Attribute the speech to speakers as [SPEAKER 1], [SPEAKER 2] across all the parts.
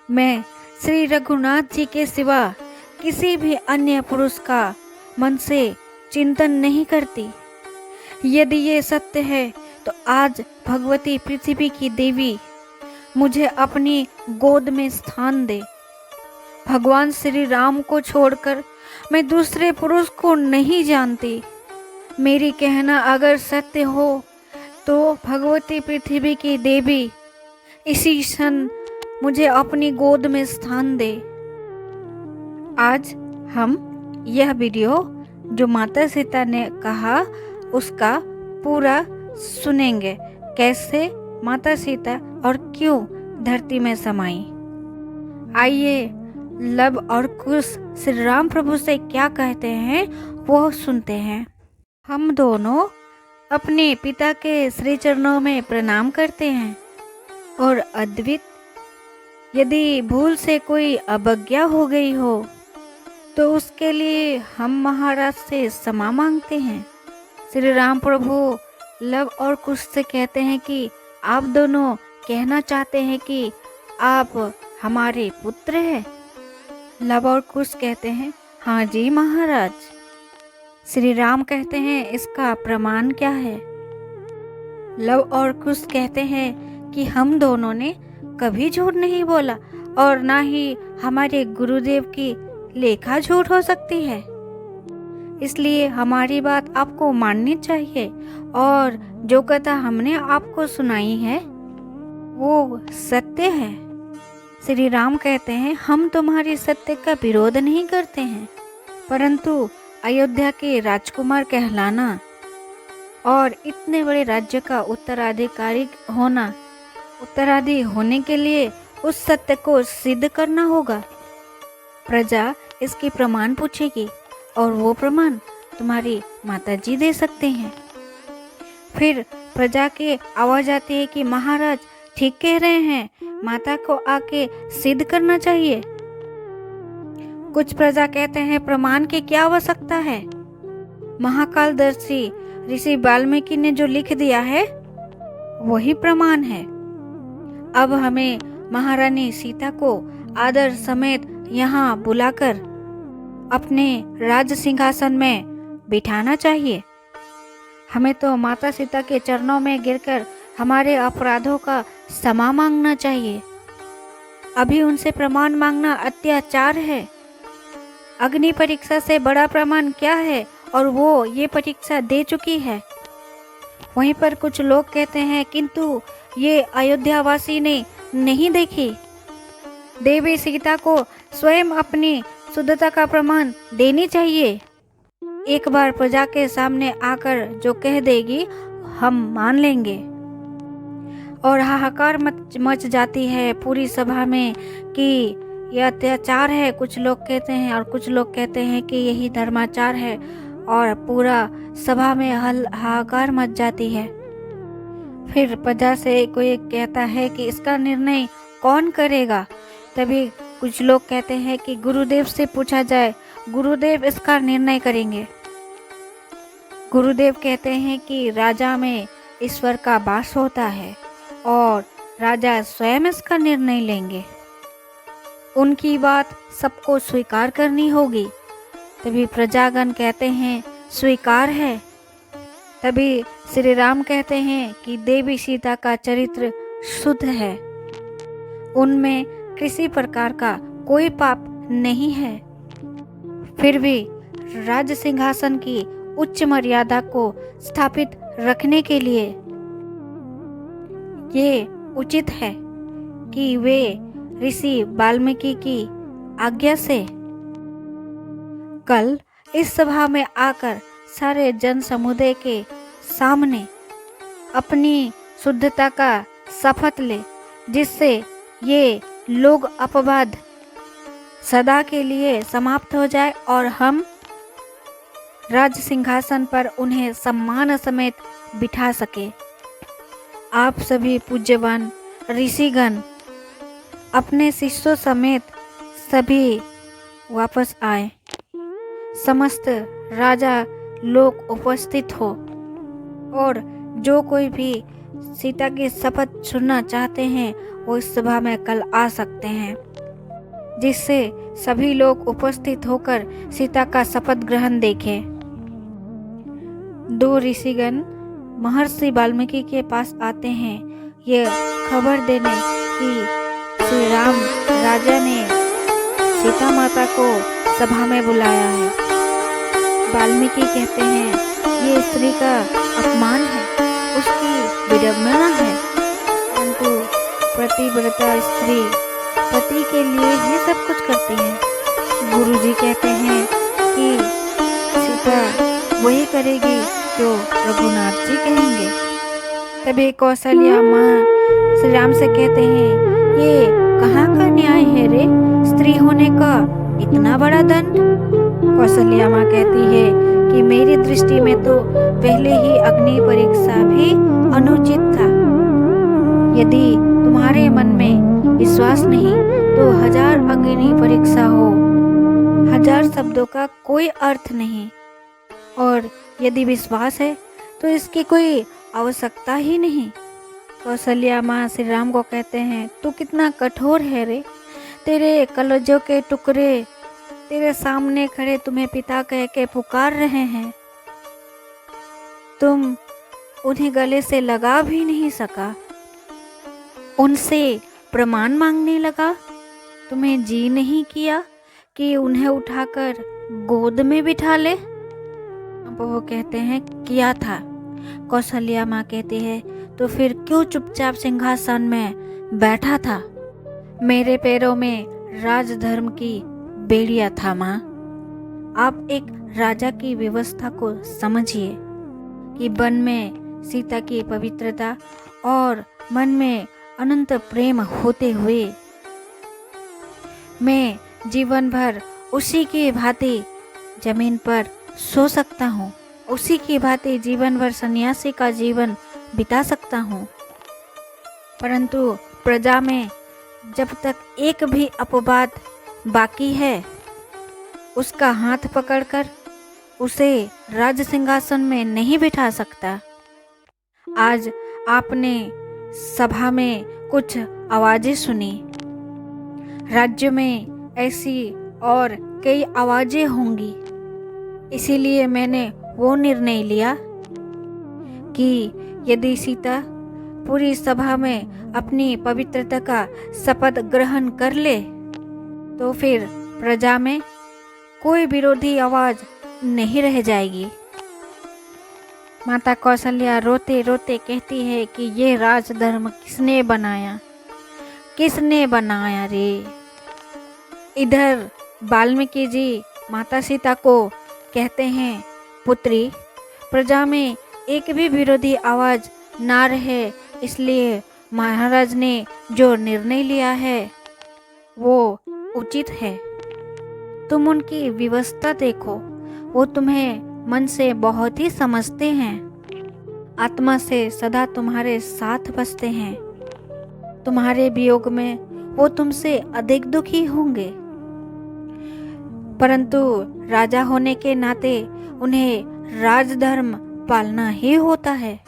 [SPEAKER 1] मैं श्री रघुनाथ जी के सिवा किसी भी अन्य पुरुष का मन से चिंतन नहीं करती। यदि ये सत्य है तो आज भगवती पृथ्वी की देवी मुझे अपनी गोद में स्थान दे। भगवान श्री राम को छोड़कर मैं दूसरे पुरुष को नहीं जानती। मेरी कहना अगर सत्य हो तो भगवती पृथ्वी की देवी इसी क्षण मुझे अपनी गोद में स्थान दे। आज हम यह वीडियो जो माता सीता ने कहा उसका पूरा सुनेंगे, कैसे माता सीता और क्यों धरती में समाई। आइए लव और कुश श्री राम प्रभु से क्या कहते हैं वो सुनते हैं। हम दोनों अपने पिता के श्री चरणों में प्रणाम करते हैं और अद्वित यदि भूल से कोई अवज्ञा हो गई हो तो उसके लिए हम महाराज से क्षमा मांगते हैं। श्री राम प्रभु लव और कुश से कहते हैं कि आप दोनों कहना चाहते हैं कि आप हमारे पुत्र हैं। लव और कुश कहते हैं हाँ जी महाराज। श्री राम कहते हैं इसका प्रमाण क्या है। लव और कुश कहते हैं कि हम दोनों ने कभी झूठ नहीं बोला और ना ही हमारे गुरुदेव की लेखा झूठ हो सकती है, इसलिए हमारी बात आपको माननी चाहिए और जो कथा हमने आपको सुनाई है वो सत्य है। श्री राम कहते हैं हम तुम्हारी सत्य का विरोध नहीं करते हैं, परंतु अयोध्या के राजकुमार कहलाना और इतने बड़े राज्य का उत्तराधिकारी होने के लिए उस सत्य को सिद्ध करना होगा। प्रजा इसकी प्रमाण पूछेगी और वो प्रमाण तुम्हारी माताजी दे सकते हैं। फिर प्रजा की आवाज आती है कि महाराज ठीक कह रहे हैं, माता को आके सिद्ध करना चाहिए। कुछ प्रजा कहते हैं प्रमाण की क्या आवश्यकता है, महाकालदर्शी ऋषि वाल्मीकि ने जो लिख दिया है वही प्रमाण है। अब हमें महारानी सीता को आदर समेत यहाँ बुलाकर अपने राज सिंहासन में बिठाना चाहिए। हमें तो माता सीता के चरणों में गिरकर हमारे अपराधों का क्षमा मांगना चाहिए। अभी उनसे प्रमाण मांगना अत्याचार है। अग्नि परीक्षा से बड़ा प्रमाण क्या है, और वो ये परीक्षा दे चुकी है। वहीं पर कुछ लोग कहते हैं किंतु ये अयोध्यावासी ने नहीं देखी। देवी सीता को स्वयं अपनी शुद्धता का प्रमाण देनी चाहिए। एक बार प्रजा के सामने आकर जो कह देगी हम मान लेंगे। और हाहाकार मच जाती है पूरी सभा में कि यह अत्याचार है, कुछ लोग कहते हैं, और कुछ लोग कहते हैं कि यही धर्माचार है, और पूरा सभा में हाहाकार मच जाती है। फिर प्रजा से कोई कहता है कि इसका निर्णय कौन करेगा। तभी कुछ लोग कहते हैं कि गुरुदेव से पूछा जाए, गुरुदेव इसका निर्णय करेंगे। गुरुदेव कहते हैं कि राजा में ईश्वर का वास होता है और राजा स्वयं इसका निर्णय लेंगे। उनकी बात सबको स्वीकार करनी होगी। तभी प्रजागण कहते हैं स्वीकार है। तभी श्री राम कहते हैं कि देवी सीता का चरित्र शुद्ध है, उनमें किसी प्रकार का कोई पाप नहीं है। फिर भी राज सिंहासन की उच्च मर्यादा को स्थापित रखने के लिए ये उचित है कि वे ऋषि वाल्मीकि की आज्ञा से कल इस सभा में आकर सारे जन समुदाय के सामने अपनी शुद्धता का शपथ ले, जिससे ये लोग अपवाद सदा के लिए समाप्त हो जाए और हम राज सिंहासन पर उन्हें सम्मान समेत बिठा सके। आप सभी पूज्यवान ऋषिगण अपने शिष्यों समेत सभी वापस आए। समस्त राजा लोग उपस्थित हो और जो कोई भी सीता की शपथ सुनना चाहते हैं वो इस सभा में कल आ सकते हैं, जिससे सभी लोग उपस्थित होकर सीता का शपथ ग्रहण देखें। 2 ऋषिगण महर्षि वाल्मीकि के पास आते हैं ये खबर देने कि श्री राम राजा ने सीता माता को सभा में बुलाया है। वाल्मीकि कहते हैं ये स्त्री का अपमान है, उसकी विडंबना है, परंतु पतिव्रता स्त्री पति के लिए ही सब कुछ करती है। गुरुजी कहते हैं कि सीता वही करेगी जो रघुनाथ जी कहेंगे। तभी कौशल्या माँ श्री राम से कहते हैं ये कहाँ का न्याय है रे, स्त्री होने का इतना बड़ा दंड। कौशल्या माँ कहती है कि मेरी दृष्टि में तो पहले ही अग्नि परीक्षा भी अनुचित था। यदि तुम्हारे मन में विश्वास नहीं तो 1000 अग्नि परीक्षा हो, 1000 शब्दों का कोई अर्थ नहीं, और यदि विश्वास है तो इसकी कोई आवश्यकता ही नहीं। कौशल्या माँ श्री राम को कहते हैं तू कितना कठोर है रे, तेरे कलेजों के टुकड़े तेरे सामने खड़े तुम्हें पिता कह के पुकार रहे हैं, तुम उन्हें गले से लगा भी नहीं सका, उनसे प्रमाण मांगने लगा, तुम्हें जी नहीं किया कि उन्हें उठाकर गोद में बिठा ले। वो कहते हैं किया था। कौशल्या माँ कहती है तो फिर क्यों चुपचाप सिंहासन में बैठा था, मेरे पैरों में राजधर्म की बेड़िया था। माँ आप एक राजा की व्यवस्था को समझिए कि वन में सीता की पवित्रता और मन में अनंत प्रेम होते हुए मैं जीवन भर उसी की भांति जमीन पर सो सकता हूँ, उसी की भांति जीवन भर सन्यासी का जीवन बिता सकता हूँ, परंतु प्रजा में जब तक एक भी अपवाद बाकी है उसका हाथ पकड़कर उसे राज सिंहासन में नहीं बिठा सकता। आज आपने सभा में कुछ आवाजें सुनी, राज्य में ऐसी और कई आवाजें होंगी, इसीलिए मैंने वो निर्णय लिया कि यदि सीता पूरी सभा में अपनी पवित्रता का शपथ ग्रहण कर ले तो फिर प्रजा में कोई विरोधी आवाज नहीं रह जाएगी। माता कौशल्या रोते रोते कहती है कि ये राजधर्म किसने बनाया, किसने बनाया रे। इधर वाल्मीकि जी माता सीता को कहते हैं पुत्री, प्रजा में एक भी विरोधी आवाज ना रहे, इसलिए महाराज ने जो निर्णय लिया है वो उचित है। तुम उनकी व्यवस्था देखो, वो तुम्हें मन से बहुत ही समझते हैं, आत्मा से सदा तुम्हारे साथ बसते हैं, तुम्हारे वियोग में वो तुमसे अधिक दुखी होंगे, परंतु राजा होने के नाते उन्हें राजधर्म पालना ही होता है,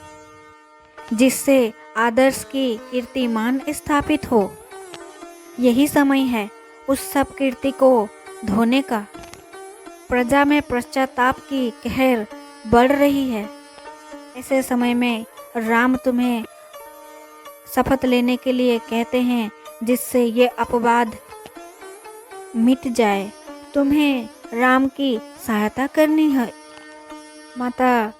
[SPEAKER 1] जिससे आदर्श की कीर्तिमान स्थापित हो। यही समय है उस सब कीर्ति को धोने का। प्रजा में पश्चाताप की कहर बढ़ रही है। ऐसे समय में राम तुम्हें शपथ लेने के लिए कहते हैं, जिससे ये अपवाद मिट जाए। तुम्हें राम की सहायता करनी है। माता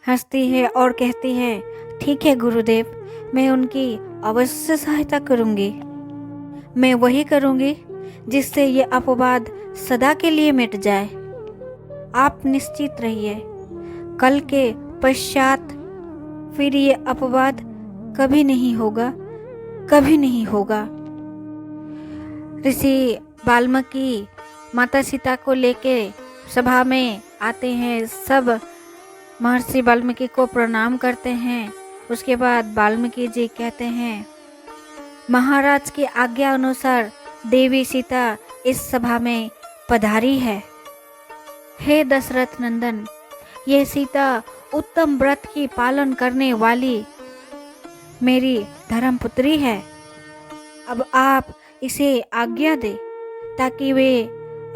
[SPEAKER 1] हंसती है और कहती है, ठीक है गुरुदेव, मैं उनकी अवश्य सहायता करूंगी। मैं वही करूंगी जिससे ये अपवाद सदा के लिए मिट जाए। आप निश्चित रहिए, कल के पश्चात फिर ये अपवाद कभी नहीं होगा, कभी नहीं होगा। ऋषि वाल्मीकि माता सीता को लेके सभा में आते हैं। सब महर्षि वाल्मीकि को प्रणाम करते हैं। उसके बाद वाल्मीकि जी कहते हैं, महाराज की आज्ञा अनुसार देवी सीता इस सभा में पधारी है। हे दशरथ नंदन, ये सीता उत्तम व्रत की पालन करने वाली मेरी धर्मपुत्री है। अब आप इसे आज्ञा दे ताकि वे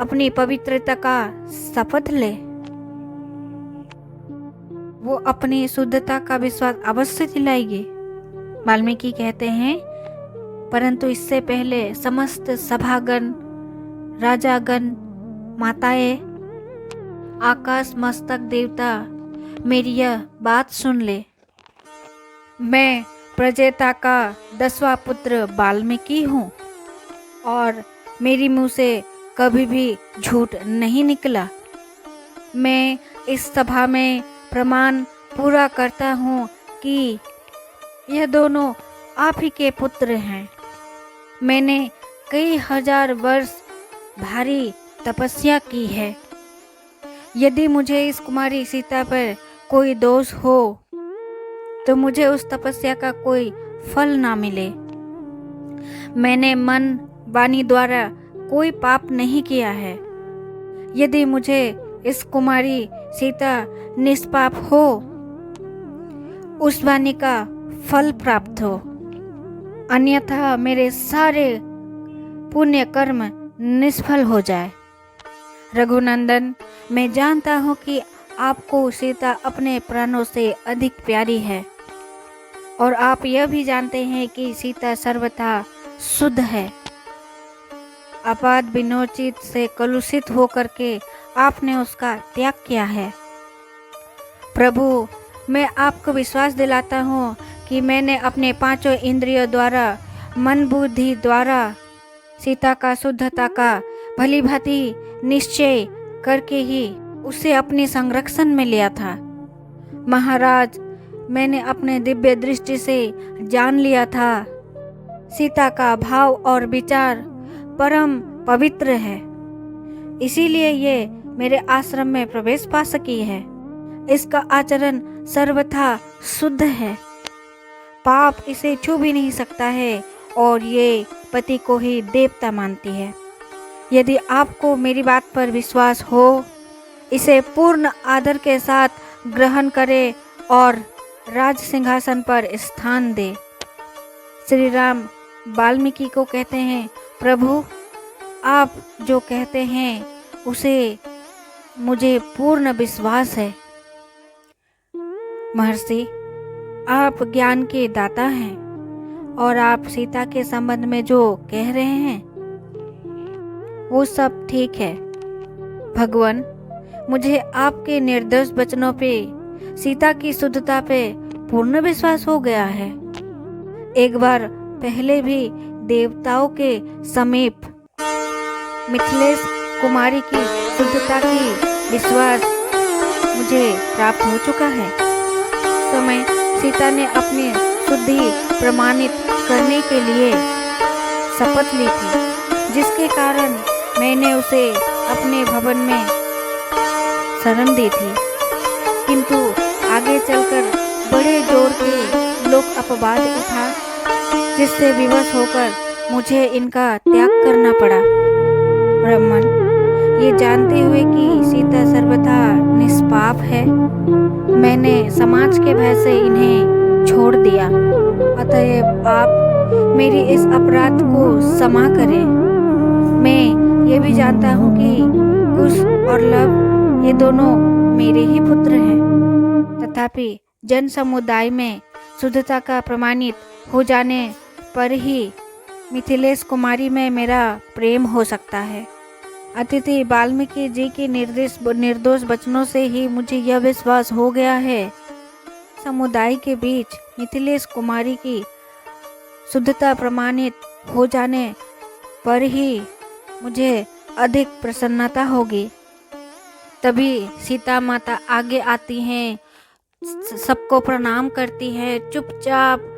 [SPEAKER 1] अपनी पवित्रता का शपथ ले। वो अपनी शुद्धता का विश्वास अवश्य दिलाएगी। वाल्मीकि कहते हैं, परंतु इससे पहले समस्त सभागण, राजागण, माताएं, आकाश मस्तक देवता मेरी यह बात सुन ले। मैं प्रजेता का 10वां पुत्र वाल्मीकि हूँ और मेरी मुंह से कभी भी झूठ नहीं निकला। मैं इस सभा में प्रमाण पूरा करता हूँ कि यह दोनों आप ही के पुत्र हैं। मैंने कई हजार वर्ष भारी तपस्या की है। यदि मुझे इस कुमारी सीता पर कोई दोष हो तो मुझे उस तपस्या का कोई फल ना मिले। मैंने मन वाणी द्वारा कोई पाप नहीं किया है। यदि मुझे इस कुमारी सीता निष्पाप हो, उस वाणी का फल प्राप्त हो, अन्यथा मेरे सारे पुण्य कर्म निष्फल हो जाए। रघुनंदन, मैं जानता हूँ कि आपको सीता अपने प्राणों से अधिक प्यारी है और आप यह भी जानते हैं कि सीता सर्वथा शुद्ध है। अपाद विनोचित से कलुषित होकर के आपने उसका त्याग किया है। प्रभु, मैं आपको विश्वास दिलाता हूँ कि मैंने अपने 5 इंद्रियों द्वारा, मन बुद्धि द्वारा सीता का शुद्धता का भली भांति निश्चय करके ही उसे अपने संरक्षण में लिया था। महाराज, मैंने अपने दिव्य दृष्टि से जान लिया था सीता का भाव और विचार परम पवित्र है, इसीलिए ये मेरे आश्रम में प्रवेश पा सकी है। इसका आचरण सर्वथा शुद्ध है, पाप इसे छू भी नहीं सकता है और ये पति को ही देवता मानती है। यदि आपको मेरी बात पर विश्वास हो, इसे पूर्ण आदर के साथ ग्रहण करें और राज सिंहासन पर स्थान दे। श्री राम वाल्मीकि को कहते हैं, प्रभु, आप जो कहते हैं उसे मुझे पूर्ण विश्वास है। महर्षि, आप ज्ञान के दाता हैं और आप सीता के संबंध में जो कह रहे हैं वो सब ठीक है। भगवान, मुझे आपके निर्दोष वचनों पे, सीता की शुद्धता पे पूर्ण विश्वास हो गया है। एक बार पहले भी देवताओं के समीप मिथिलेश कुमारी की शुद्धता की विश्वास मुझे प्राप्त हो चुका है। समय सीता ने अपनी शुद्धि प्रमाणित करने के लिए शपथ ली थी, जिसके कारण मैंने उसे अपने भवन में शरण दी थी, किंतु आगे चलकर बड़े जोर के लोक अपवाद उठा, जिससे विवश होकर मुझे इनका त्याग करना पड़ा। ब्राह्मण, ये जानते हुए कि सीता सर्वथा निष्पाप है, मैंने समाज के भय से इन्हें छोड़ दिया। अतएव आप मेरी इस अपराध को क्षमा करें। मैं ये भी जानता हूँ कि कुश और लव ये दोनों मेरे ही पुत्र हैं, तथापि जन समुदाय में शुद्धता का प्रमाणित हो जाने पर ही मिथिलेश कुमारी में मेरा प्रेम हो सकता है। अतिथि वाल्मीकि जी के निर्दोष वचनों से ही मुझे यह विश्वास हो गया है, समुदाय के बीच मिथिलेश कुमारी की शुद्धता प्रमाणित हो जाने पर ही मुझे अधिक प्रसन्नता होगी। तभी सीता माता आगे आती हैं, सबको प्रणाम करती है, चुपचाप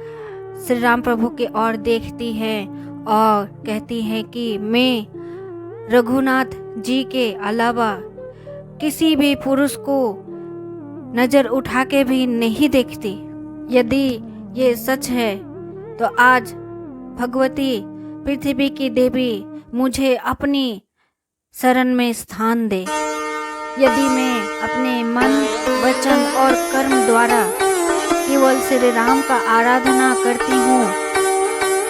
[SPEAKER 1] श्री राम प्रभु की ओर देखती है और कहती है कि मैं रघुनाथ जी के अलावा किसी भी पुरुष को नजर उठा के भी नहीं देखती। यदि ये सच है तो आज भगवती पृथ्वी की देवी मुझे अपनी शरण में स्थान दे। यदि मैं अपने मन, वचन और कर्म द्वारा केवल श्री राम का आराधना करती हूँ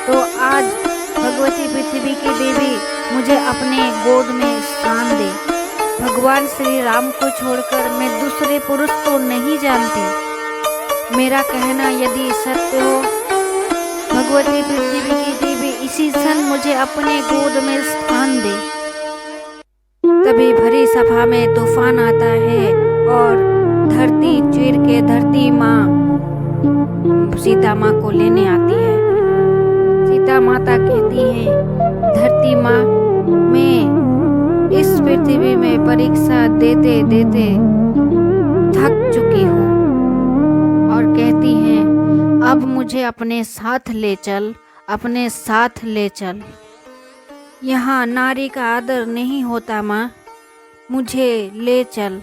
[SPEAKER 1] तो आज भगवती पृथ्वी की देवी मुझे अपने गोद में स्थान दे। भगवान श्री राम को छोड़कर मैं दूसरे पुरुष को नहीं जानती। मेरा कहना यदि सत्य हो, भगवती पृथ्वी की देवी इसी क्षण मुझे अपने गोद में स्थान दे। तभी भरी सभा में तूफान आता है और धरती चीर के धरती माँ सीता माँ को लेने आती है। सीता माता कहती है, धरती माँ, मैं इस पृथ्वी में परीक्षा देते देते थक चुकी हूँ, और कहती है, अब मुझे अपने साथ ले चल, अपने साथ ले चल। यहाँ नारी का आदर नहीं होता माँ, मुझे ले चल।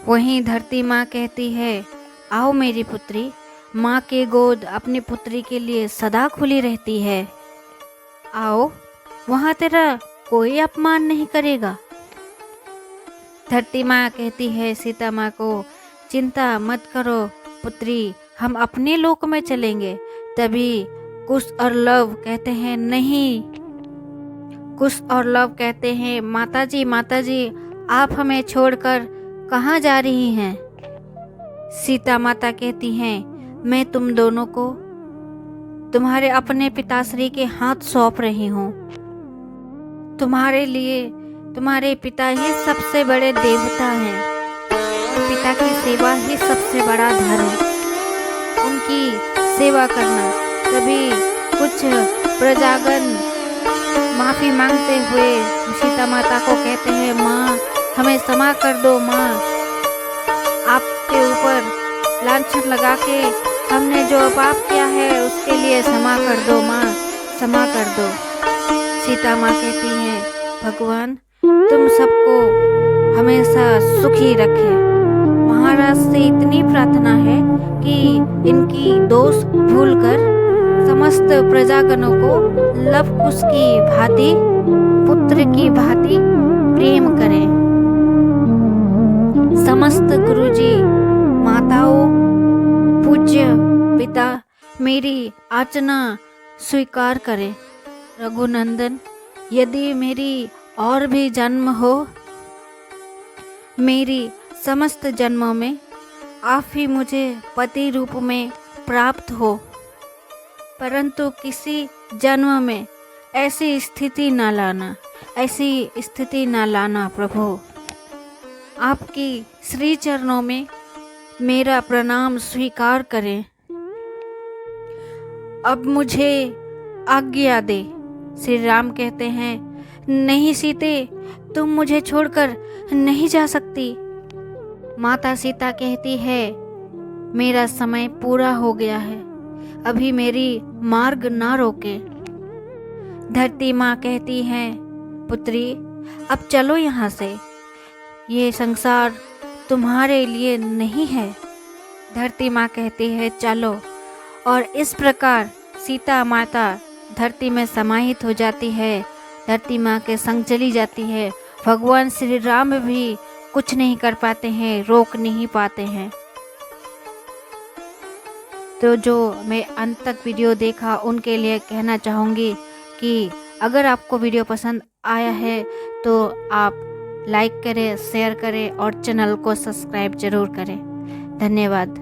[SPEAKER 1] वहीं धरती माँ कहती है, आओ मेरी पुत्री, माँ की गोद अपनी पुत्री के लिए सदा खुली रहती है। आओ, वहाँ तेरा कोई अपमान नहीं करेगा। धरती माँ कहती है सीता माँ को, चिंता मत करो पुत्री, हम अपने लोक में चलेंगे। तभी कुश और लव कहते हैं, नहीं। कुश और लव कहते हैं, माताजी माताजी, आप हमें छोड़कर कहाँ जा रही हैं? सीता माता कहती हैं, मैं तुम दोनों को तुम्हारे अपने पिताश्री के हाथ सौंप रही हूँ। तुम्हारे लिए तुम्हारे पिता ही सबसे बड़े देवता हैं। पिता की सेवा ही सबसे बड़ा धर्म, उनकी सेवा करना। तभी कुछ प्रजागण माफ़ी मांगते हुए सीता माता को कहते हैं, माँ हमें क्षमा कर दो माँ, आपके ऊपर लांछन लगा के हमने जो पाप किया है उसके लिए क्षमा कर दो माँ, क्षमा कर दो। सीता माँ कहती हैं, भगवान तुम सबको हमेशा सुखी रखे। महाराज से इतनी प्रार्थना है कि इनकी दोष भूलकर समस्त प्रजागणों को लव कुश की भांति, पुत्र की भांति प्रेम करें। समस्त गुरुजी, माताओं, पूज्य पिता मेरी याचना स्वीकार करें। रघुनंदन, यदि मेरी और भी जन्म हो, मेरी समस्त जन्मों में आप ही मुझे पति रूप में प्राप्त हो, परंतु किसी जन्म में ऐसी स्थिति न लाना, ऐसी स्थिति न लाना प्रभु। आपकी श्री चरणों में मेरा प्रणाम स्वीकार करें। अब मुझे आज्ञा दे। श्री राम कहते हैं, नहीं सीते, तुम मुझे छोड़कर नहीं जा सकती। माता सीता कहती है, मेरा समय पूरा हो गया है, अभी मेरी मार्ग ना रोके। धरती माँ कहती है, पुत्री अब चलो यहाँ से, ये संसार तुम्हारे लिए नहीं है। धरती माँ कहती है, चलो। और इस प्रकार सीता माता धरती में समाहित हो जाती है, धरती माँ के संग चली जाती है। भगवान श्री राम भी कुछ नहीं कर पाते हैं, रोक नहीं पाते हैं। तो जो मैं अंत तक वीडियो देखा उनके लिए कहना चाहूँगी कि अगर आपको वीडियो पसंद आया है तो आप लाइक करें, शेयर करें और चैनल को सब्सक्राइब जरूर करें। धन्यवाद।